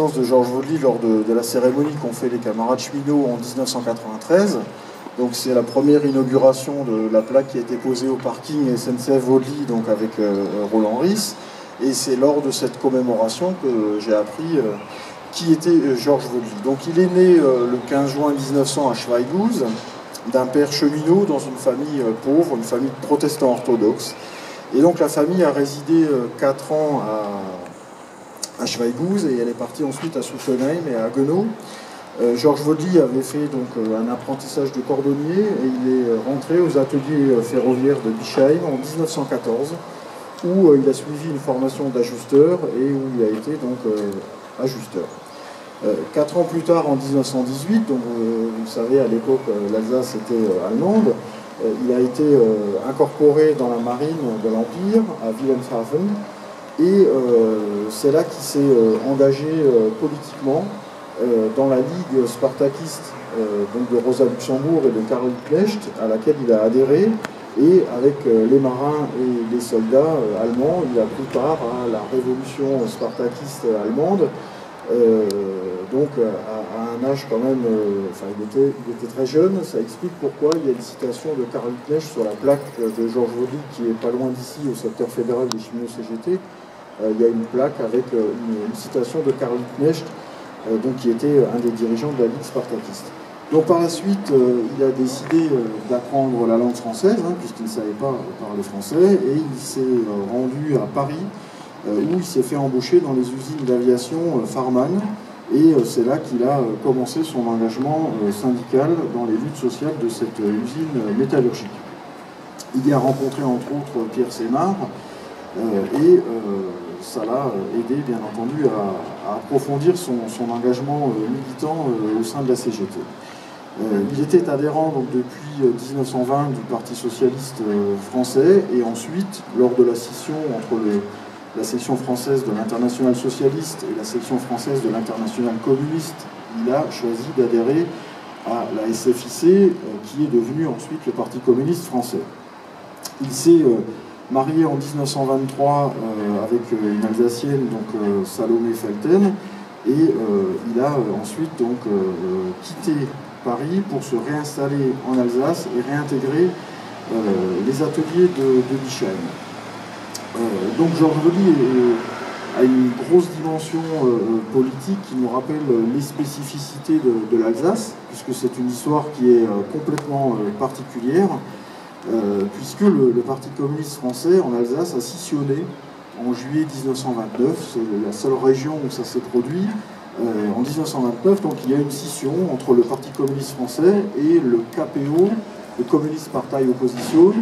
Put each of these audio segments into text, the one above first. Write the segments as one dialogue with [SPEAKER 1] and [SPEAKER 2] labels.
[SPEAKER 1] l'existence de Georges Vaudely lors de la cérémonie qu'ont fait les camarades cheminots en 1993. Donc c'est la première inauguration de la plaque qui a été posée au parking SNCF Vaudely, donc avec Roland Ris. Et c'est lors de cette commémoration que j'ai appris qui était Georges Vaudely. Donc il est né le 15 juin 1900 à Schweighouse, d'un père cheminot dans une famille pauvre, une famille protestant orthodoxe. Et donc la famille a résidé 4 ans à Schweighouse et elle est partie ensuite à Suffelheim et à Haguenau. Georges Vaudely avait fait donc un apprentissage de cordonnier et il est rentré aux ateliers ferroviaires de Bischheim en 1914 où il a suivi une formation d'ajusteur et où il a été donc ajusteur. 4 ans plus tard, en 1918, donc vous savez, à l'époque, l'Alsace était allemande, il a été incorporé dans la marine de l'Empire à Wilhelmshaven et c'est là qu'il s'est engagé politiquement dans la Ligue spartakiste donc de Rosa Luxembourg et de Karl Liebknecht, à laquelle il a adhéré. Et avec les marins et les soldats allemands, il a pris part à la révolution spartakiste allemande. Donc à un âge quand même, il était très jeune. Ça explique pourquoi il y a une citation de Karl Liebknecht sur la plaque de Georges Vaudely, qui est pas loin d'ici, au secteur fédéral des cheminots CGT. Il y a une plaque avec une citation de Karl Liebknecht, donc qui était un des dirigeants de la Ligue spartakiste. Donc par la suite, il a décidé d'apprendre la langue française, puisqu'il ne savait pas parler français, et il s'est rendu à Paris, où il s'est fait embaucher dans les usines d'aviation Farman, et c'est là qu'il a commencé son engagement syndical dans les luttes sociales de cette usine métallurgique. Il y a rencontré entre autres Pierre Sénart, et ça l'a aidé bien entendu à approfondir son engagement militant au sein de la CGT. Il était adhérent donc, depuis 1920 du Parti socialiste français, et ensuite, lors de la scission entre la section française de l'Internationale socialiste et la section française de l'Internationale communiste, il a choisi d'adhérer à la SFIC, qui est devenue ensuite le Parti communiste français. Il s'est marié en 1923 avec une Alsacienne, donc Salomé Felten, et il a ensuite donc quitté Paris pour se réinstaller en Alsace et réintégrer les ateliers de Bischheim. Donc Georges Vaudely a une grosse dimension politique qui nous rappelle les spécificités de l'Alsace, puisque c'est une histoire qui est complètement particulière, puisque le Parti communiste français en Alsace a scissionné en juillet 1929, c'est la seule région où ça s'est produit. En 1929, donc il y a une scission entre le Parti communiste français et le KPO, le Communist Partei Opposition,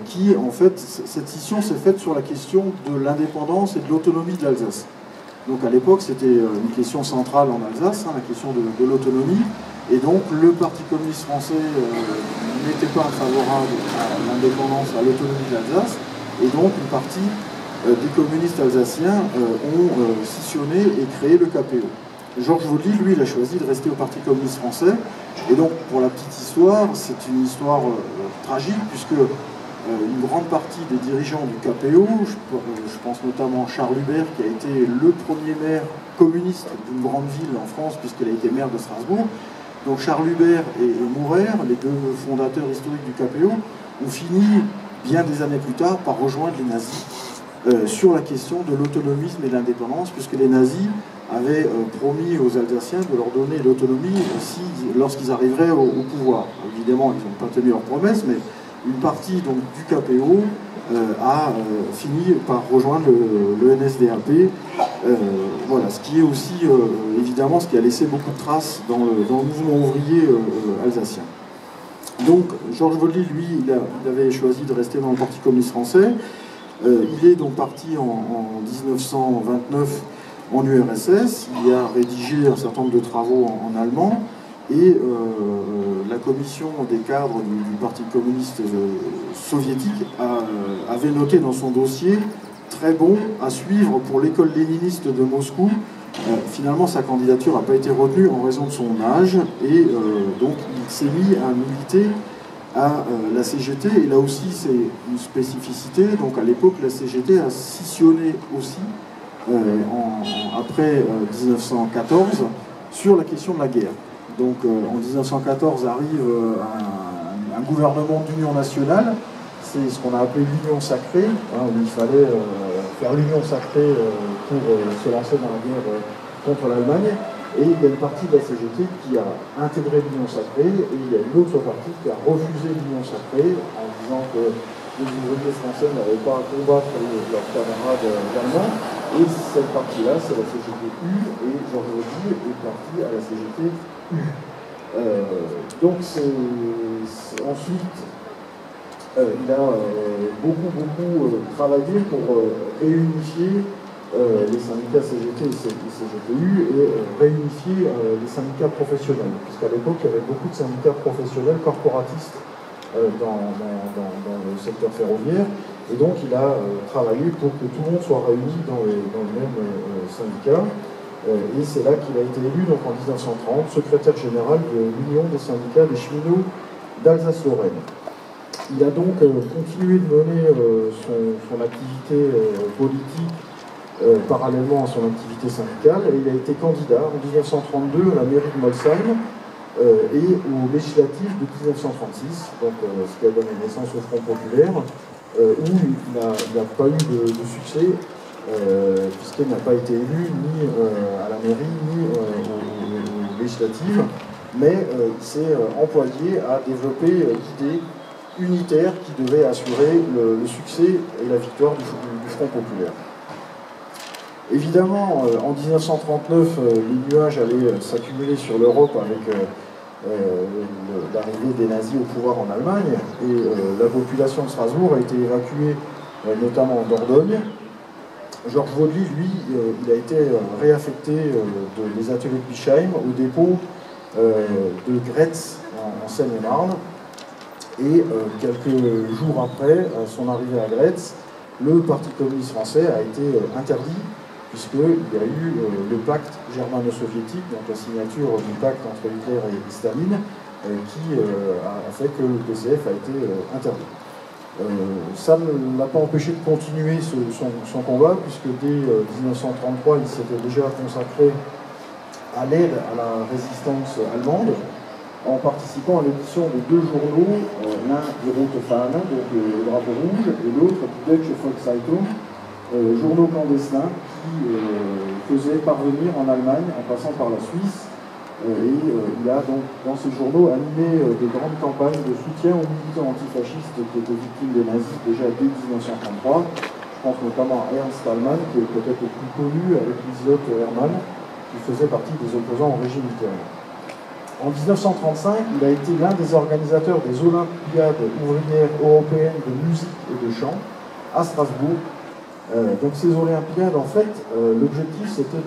[SPEAKER 1] qui en fait, cette scission s'est faite sur la question de l'indépendance et de l'autonomie de l'Alsace. Donc à l'époque, c'était une question centrale en Alsace, la question de l'autonomie, et donc le Parti communiste français n'était pas favorable à l'indépendance, à l'autonomie de l'Alsace, et donc une partie des communistes alsaciens ont scissionné et créé le KPO. Georges Vaudely, lui, il a choisi de rester au Parti communiste français. Et donc, pour la petite histoire, c'est une histoire tragique, puisque une grande partie des dirigeants du KPO, je pense notamment à Charles Hubert, qui a été le premier maire communiste d'une grande ville en France, puisqu'il a été maire de Strasbourg. Donc Charles Hubert et Maurer, les deux fondateurs historiques du KPO, ont fini, bien des années plus tard, par rejoindre les nazis. Sur la question de l'autonomisme et de l'indépendance, puisque les nazis avaient promis aux Alsaciens de leur donner l'autonomie lorsqu'ils arriveraient au pouvoir. Évidemment, ils n'ont pas tenu leur promesse, mais une partie donc, du KPO a fini par rejoindre le NSDAP. Voilà, ce qui est aussi, évidemment, ce qui a laissé beaucoup de traces dans le mouvement ouvrier alsacien. Donc, Georges Vaudely, lui, il avait choisi de rester dans le Parti communiste français. Il est donc parti en 1929 en URSS, il a rédigé un certain nombre de travaux en allemand, et la commission des cadres du Parti communiste soviétique avait noté dans son dossier très bon à suivre pour l'école léniniste de Moscou. Finalement, sa candidature n'a pas été retenue en raison de son âge, et donc il s'est mis à militer à la CGT, et là aussi c'est une spécificité. Donc à l'époque, la CGT a scissionné aussi après 1914 sur la question de la guerre. Donc en 1914 arrive un gouvernement d'union nationale, c'est ce qu'on a appelé l'union sacrée, hein, où il fallait faire l'union sacrée pour se lancer dans la guerre contre l'Allemagne. Et il y a une partie de la CGT qui a intégré l'union sacrée, et il y a une autre partie qui a refusé l'union sacrée en disant que les ouvriers français n'avaient pas à combattre leurs camarades allemands. Et cette partie-là, c'est la CGT U, et Georges Rodi est parti à la CGT U. Donc ensuite, il a beaucoup travaillé pour réunifier les syndicats CGT et CGTU et réunifier les syndicats professionnels. Puisqu'à l'époque, il y avait beaucoup de syndicats professionnels corporatistes dans le secteur ferroviaire. Et donc, il a travaillé pour que tout le monde soit réuni dans le même syndicat. Et c'est là qu'il a été élu, donc en 1930, secrétaire général de l'Union des syndicats des cheminots d'Alsace-Lorraine. Il a donc continué de mener son activité politique parallèlement à son activité syndicale, et il a été candidat en 1932 à la mairie de Molsheim et aux législatives de 1936, donc ce qui a donné naissance au Front populaire, où il n'a pas eu de succès, puisqu'il n'a pas été élu ni à la mairie ni aux législatives, mais il s'est employé à développer l'idée unitaire qui devait assurer le succès et la victoire du Front populaire. Évidemment, en 1939, les nuages allaient s'accumuler sur l'Europe avec l'arrivée des nazis au pouvoir en Allemagne, et la population de Strasbourg a été évacuée, notamment en Dordogne. Georges Vaudely, lui, il a été réaffecté des ateliers de Bischheim au dépôt de Gretz, en Seine-et-Marne. Et quelques jours après son arrivée à Gretz, le Parti communiste français a été interdit, puisqu'il y a eu le pacte germano-soviétique, donc la signature du pacte entre Hitler et Staline, qui a fait que le PCF a été interdit. Ça ne l'a pas empêché de continuer son combat, puisque dès 1933, il s'était déjà consacré à l'aide à la résistance allemande, en participant à l'édition de deux journaux, l'un du Rote Fahne, donc le drapeau rouge, et l'autre du Deutsche Volkszeitung, journaux clandestins qui faisaient parvenir en Allemagne en passant par la Suisse. Il a donc dans ces journaux animé des grandes campagnes de soutien aux militants antifascistes qui étaient victimes des nazis déjà dès 1933. Je pense notamment à Ernst Thälmann, qui est peut-être le plus connu, avec Lieselotte Hermann, qui faisait partie des opposants au régime hitlérien. En 1935, il a été l'un des organisateurs des Olympiades ouvrières européennes de musique et de chant à Strasbourg. Donc ces Olympiades, en fait, l'objectif c'était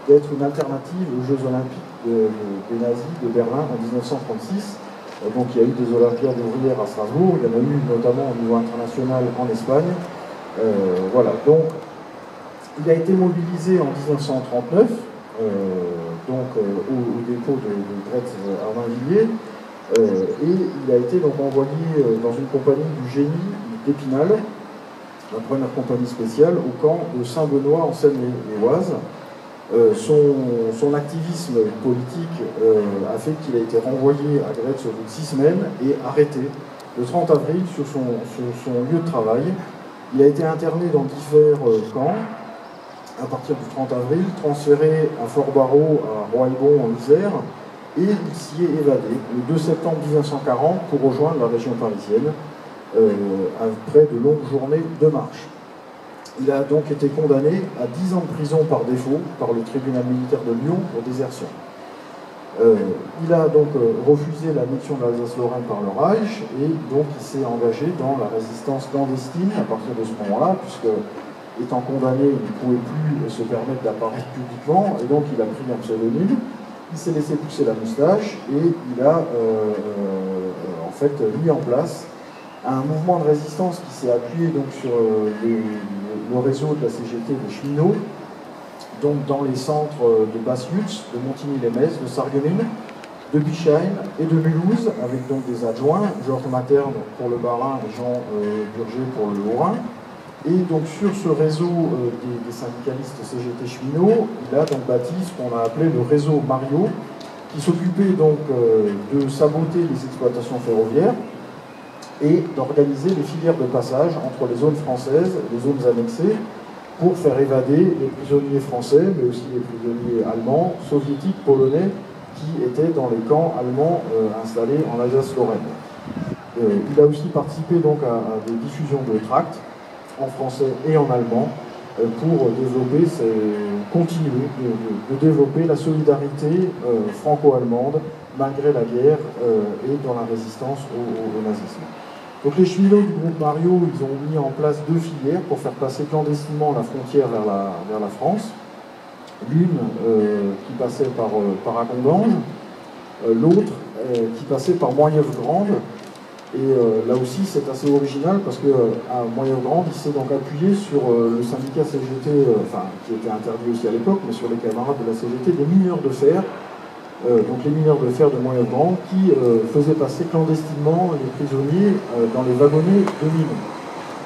[SPEAKER 1] d'être une alternative aux Jeux Olympiques des nazis de Berlin en 1936. Donc il y a eu des Olympiades ouvrières à Strasbourg, il y en a eu notamment au niveau international en Espagne. Voilà, donc il a été mobilisé en 1939. Au dépôt de Gretz à Mainvilliers, et il a été donc envoyé dans une compagnie du génie d'Épinal, la première compagnie spéciale, au camp de Saint-Benoît en Seine-et-Oise. Son activisme politique a fait qu'il a été renvoyé à Gretz au bout de 6 semaines et arrêté le 30 avril sur son lieu de travail. Il a été interné dans divers camps. À partir du 30 avril, transféré à Fort-Barreau, à Royaubon en Isère, et il s'y est évadé le 2 septembre 1940 pour rejoindre la région parisienne, après de longues journées de marche. Il a donc été condamné à 10 ans de prison par défaut par le tribunal militaire de Lyon pour désertion. Il a donc refusé l'annexion de l'Alsace-Lorraine par le Reich, et donc il s'est engagé dans la résistance clandestine à partir de ce moment-là, puisque étant condamné, il ne pouvait plus se permettre d'apparaître publiquement, et donc il a pris un pseudonyme, il s'est laissé pousser la moustache, et il a en fait mis en place un mouvement de résistance qui s'est appuyé donc sur le réseau de la CGT des cheminots, donc dans les centres de Basse-Lutz, de Montigny-les-Metz, de Sarreguemines, de Bischheim et de Mulhouse, avec donc des adjoints, Georges Materne pour le Bas-Rhin et Jean Burger pour le Haut-Rhin. Et donc sur ce réseau des syndicalistes CGT cheminots, il a donc bâti ce qu'on a appelé le réseau Mario, qui s'occupait donc de saboter les exploitations ferroviaires et d'organiser les filières de passage entre les zones françaises et les zones annexées pour faire évader les prisonniers français, mais aussi les prisonniers allemands, soviétiques, polonais, qui étaient dans les camps allemands installés en Alsace-Lorraine. Il a aussi participé donc à des diffusions de tracts en français et en allemand pour développer, continuer de développer la solidarité franco-allemande malgré la guerre et dans la résistance au nazisme. Donc les cheminots du groupe Mario, ils ont mis en place 2 filières pour faire passer clandestinement la frontière vers la France. L'une qui passait par Agondange, l'autre qui passait par Moyeuvre-Grande. Et là aussi, c'est assez original parce qu'à Moyeuvre-Grande, il s'est donc appuyé sur le syndicat CGT, qui était interdit aussi à l'époque, mais sur les camarades de la CGT, des mineurs de fer, donc les mineurs de fer de Moyeuvre-Grande, qui faisaient passer clandestinement les prisonniers dans les wagonnets de mine.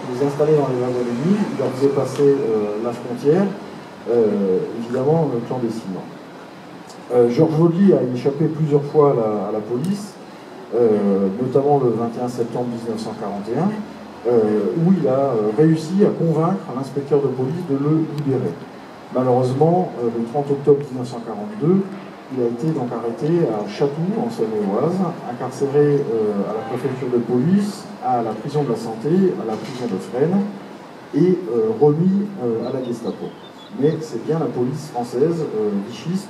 [SPEAKER 1] Ils les installaient dans les wagonnets de mine, ils leur faisaient passer la frontière, évidemment clandestinement. Georges Vaudely a échappé plusieurs fois à la police, notamment le 21 septembre 1941, où il a réussi à convaincre l'inspecteur de police de le libérer. Malheureusement, le 30 octobre 1942, il a été donc arrêté à Chatou, en Seine-et-Oise, incarcéré à la préfecture de police, à la prison de la Santé, à la prison de Fresnes, et remis à la Gestapo. Mais c'est bien la police française, vichiste,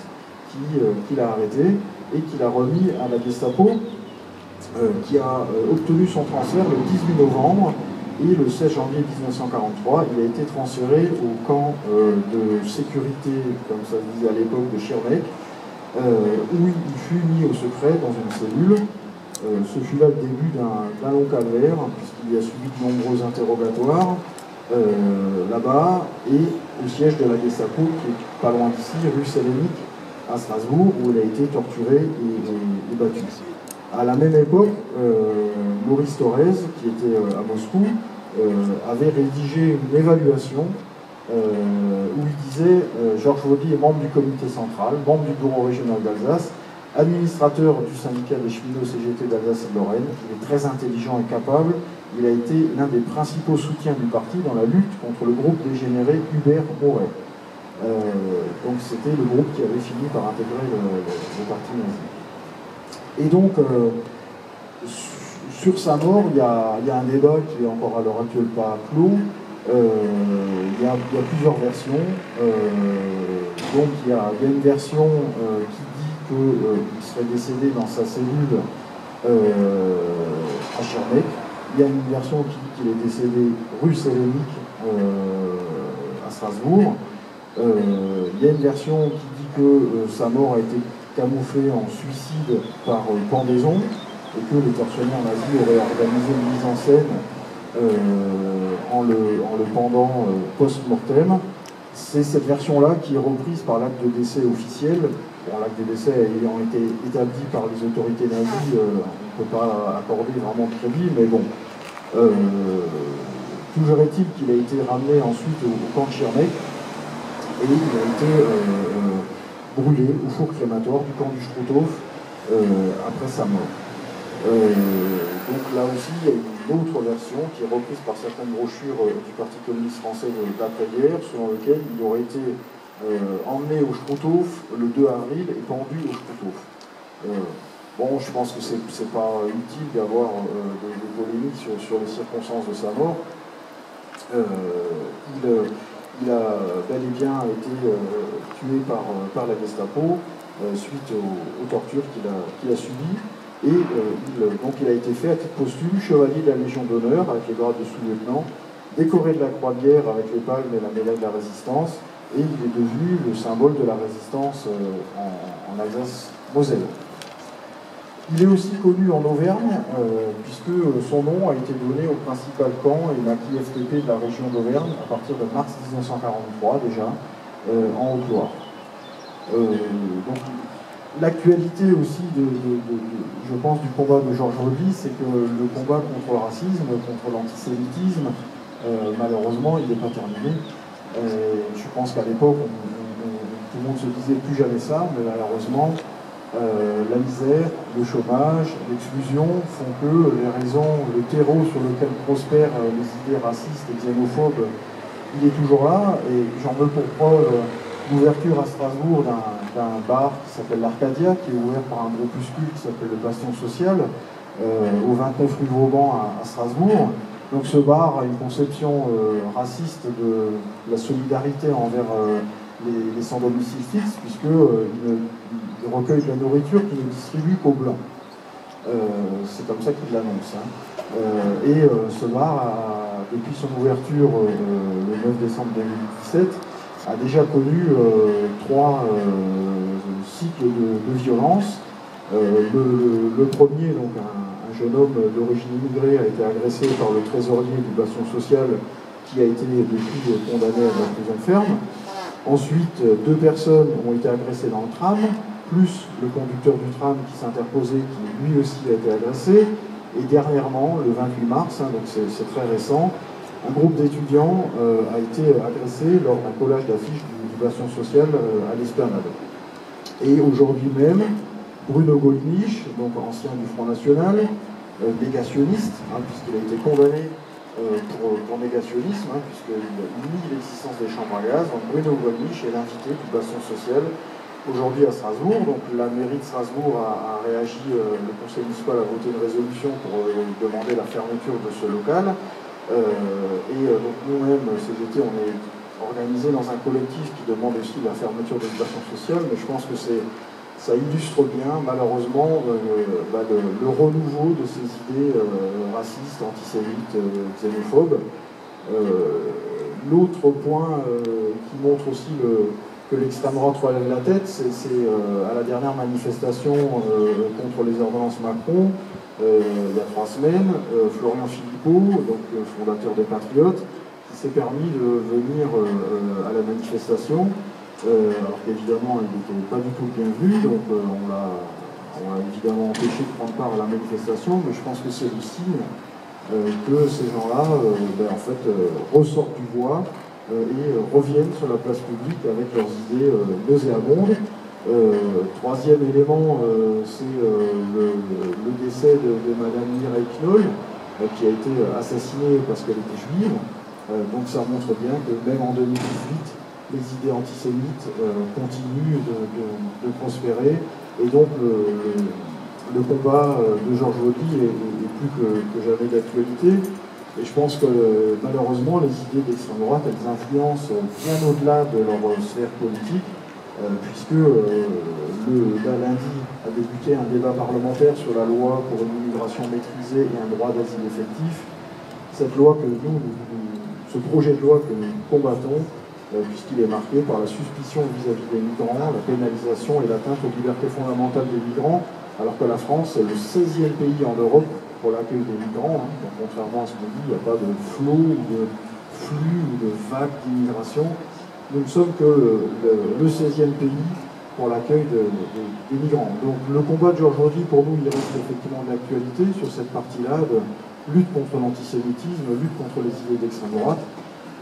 [SPEAKER 1] qui l'a arrêté et qui l'a remis à la Gestapo, qui a obtenu son transfert le 18 novembre et le 16 janvier 1943, il a été transféré au camp de sécurité, comme ça se disait à l'époque, de Schirmeck, où il fut mis au secret dans une cellule. Ce fut là le début d'un long calvaire, puisqu'il y a suivi de nombreux interrogatoires là-bas, et au siège de la Gestapo, qui est pas loin d'ici, rue Sélénique, à Strasbourg, où il a été torturé et battu. À la même époque, Maurice Thorez, qui était à Moscou, avait rédigé une évaluation où il disait Georges Vaudely est membre du comité central, membre du bureau régional d'Alsace, administrateur du syndicat des cheminots CGT d'Alsace et de Lorraine. Il est très intelligent et capable. Il a été l'un des principaux soutiens du parti dans la lutte contre le groupe dégénéré Hubert Moret. Donc c'était le groupe qui avait fini par intégrer le parti nazi. Et donc, sur sa mort, il y a un débat qui est encore à l'heure actuelle pas clos. Il y a plusieurs versions. Donc il y a une version qui dit qu'il serait décédé dans sa cellule à Schirmeck. Il y a une version qui dit qu'il est décédé rue Sélénique à Strasbourg. Il y a une version qui dit que sa mort a été camouflée en suicide par pendaison et que les tortionnaires nazis auraient organisé une mise en scène en le pendant post-mortem. C'est cette version-là qui est reprise par l'acte de décès officiel. Bon, l'acte de décès ayant été établi par les autorités nazies, on ne peut pas accorder vraiment de crédit, mais bon. Toujours est-il qu'il a été ramené ensuite au camp de Schirmeck et il a été brûlé au four crématoire du camp du Struthof après sa mort. Donc là aussi, il y a une autre version qui est reprise par certaines brochures du Parti communiste français d'après-guerre, selon lequel il aurait été emmené au Struthof le 2 avril et pendu au Struthof. Bon, je pense que c'est pas utile d'avoir des polémiques sur les circonstances de sa mort. Il a bel et bien été tué par la Gestapo suite aux tortures qu'il a subies. Et donc il a été fait à titre posthume chevalier de la Légion d'honneur avec les grades de sous-lieutenant, décoré de la Croix de guerre avec les palmes et la médaille de la Résistance, et il est devenu le symbole de la Résistance en Alsace-Moselle. Il est aussi connu en Auvergne, puisque son nom a été donné au principal camp et maquis FTP de la région d'Auvergne à partir de mars 1943 déjà, en Haute-Loire. Donc l'actualité aussi, je pense, du combat de Georges Vaudely, c'est que le combat contre le racisme, contre l'antisémitisme, Malheureusement, il n'est pas terminé. Je pense qu'à l'époque, tout le monde se disait plus jamais ça, mais malheureusement, la misère, le chômage, l'exclusion font que les raisons, le terreau sur lequel prospèrent les idées racistes et xénophobes, il est toujours là. Et j'en veux pour preuve l'ouverture à Strasbourg d'un bar qui s'appelle l'Arcadia, qui est ouvert par un groupuscule qui s'appelle le Bastion Social, au 29 rue Vauban à Strasbourg. Donc ce bar a une conception raciste de la solidarité envers les sans domicile fixe, puisqu'il recueille de la nourriture qu'il ne distribue qu'aux blancs. C'est comme ça qu'il l'annonce. Ce bar, depuis son ouverture le 9 décembre 2017, a déjà connu 3 cycles de violence. Le premier, donc un jeune homme d'origine immigrée, a été agressé par le trésorier du Bastion Social, qui a été depuis condamné à la prison ferme. Ensuite, 2 personnes ont été agressées dans le tram, plus le conducteur du tram qui s'est interposé, qui lui aussi a été agressé. Et dernièrement, le 28 mars, donc c'est très récent, un groupe d'étudiants a été agressé lors d'un collage d'affiches du Bastion Social à l'Esplanade. Et aujourd'hui même, Bruno Gollnisch, donc ancien du Front National, négationniste, puisqu'il a été condamné pour négationnisme, puisqu'il nie l'existence des chambres à gaz. Donc Bruno Gollnisch est l'invité du Bastion Social aujourd'hui à Strasbourg. Donc la mairie de Strasbourg a réagi, le conseil municipal a voté une résolution pour demander la fermeture de ce local. Donc nous-mêmes, CGT, on est organisé dans un collectif qui demande aussi la fermeture des Bastion Social, mais je pense que ça illustre bien, malheureusement, le renouveau de ces idées racistes, antisémites, xénophobes. L'autre point qui montre aussi que l'extrême droite relève la tête, c'est à la dernière manifestation contre les ordonnances Macron, il y a 3 semaines, Florian Philippot, donc fondateur des Patriotes, qui s'est permis de venir à la manifestation, alors qu'évidemment il n'était pas du tout bien vu, donc on l'a évidemment empêché de prendre part à la manifestation, mais je pense que c'est le signe que ces gens-là en fait, ressortent du bois et reviennent sur la place publique avec leurs idées nauséabondes. Troisième élément, c'est le décès de Madame Mireille Knoll, qui a été assassinée parce qu'elle était juive. Donc ça montre bien que même en 2018, les idées antisémites continuent de prospérer. Et donc le combat de Georges Wauty est plus que jamais d'actualité. Et je pense que malheureusement, les idées d'extrême droite, elles influencent bien au-delà de leur sphère politique, puisque lundi a débuté un débat parlementaire sur la loi pour une immigration maîtrisée et un droit d'asile effectif. Cette loi ce projet de loi que nous combattons, puisqu'il est marqué par la suspicion vis-à-vis des migrants, la pénalisation et l'atteinte aux libertés fondamentales des migrants, alors que la France est le 16e pays en Europe pour l'accueil des migrants. Donc, contrairement à ce qu'on dit, il n'y a pas de flot ou de flux ou de vagues d'immigration. Nous ne sommes que le 16e pays pour l'accueil des migrants. Donc le combat de Georges Wauty, pour nous, il reste effectivement d'actualité sur cette partie-là de lutte contre l'antisémitisme, lutte contre les idées d'extrême droite.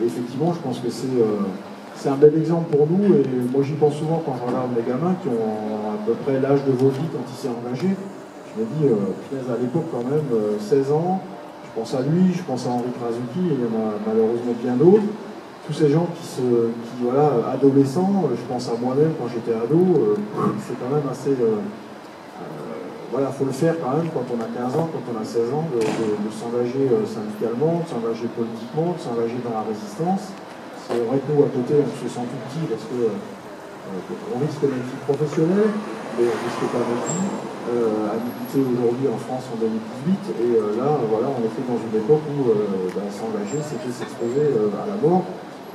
[SPEAKER 1] Et effectivement, je pense que c'est un bel exemple pour nous. Et moi, j'y pense souvent quand je regarde les gamins qui ont à peu près l'âge de Wauty quand il s'est engagé. Je me dis, à l'époque quand même, 16 ans, je pense à lui, je pense à Henri Krasuki, et il y en a malheureusement bien d'autres. Tous ces gens voilà, adolescents, je pense à moi-même quand j'étais ado, c'est quand même assez... voilà, il faut le faire quand même quand on a 15 ans, quand on a 16 ans, de s'engager syndicalement, de s'engager politiquement, de s'engager dans la résistance. C'est vrai que nous, à côté, on se sent tout petit parce qu'on risque d'être vie professionnelle, mais on risque pas notre vie, habité aujourd'hui en France en 2018, et là, voilà, on est fait dans une époque où s'engager, c'était s'exposer à la mort.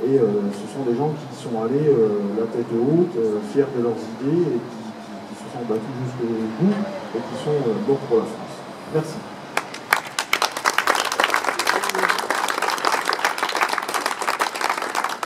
[SPEAKER 1] Et ce sont des gens qui sont allés la tête haute, fiers de leurs idées, et qui se sont battus jusqu'au bout, et qui sont morts pour la France. Merci.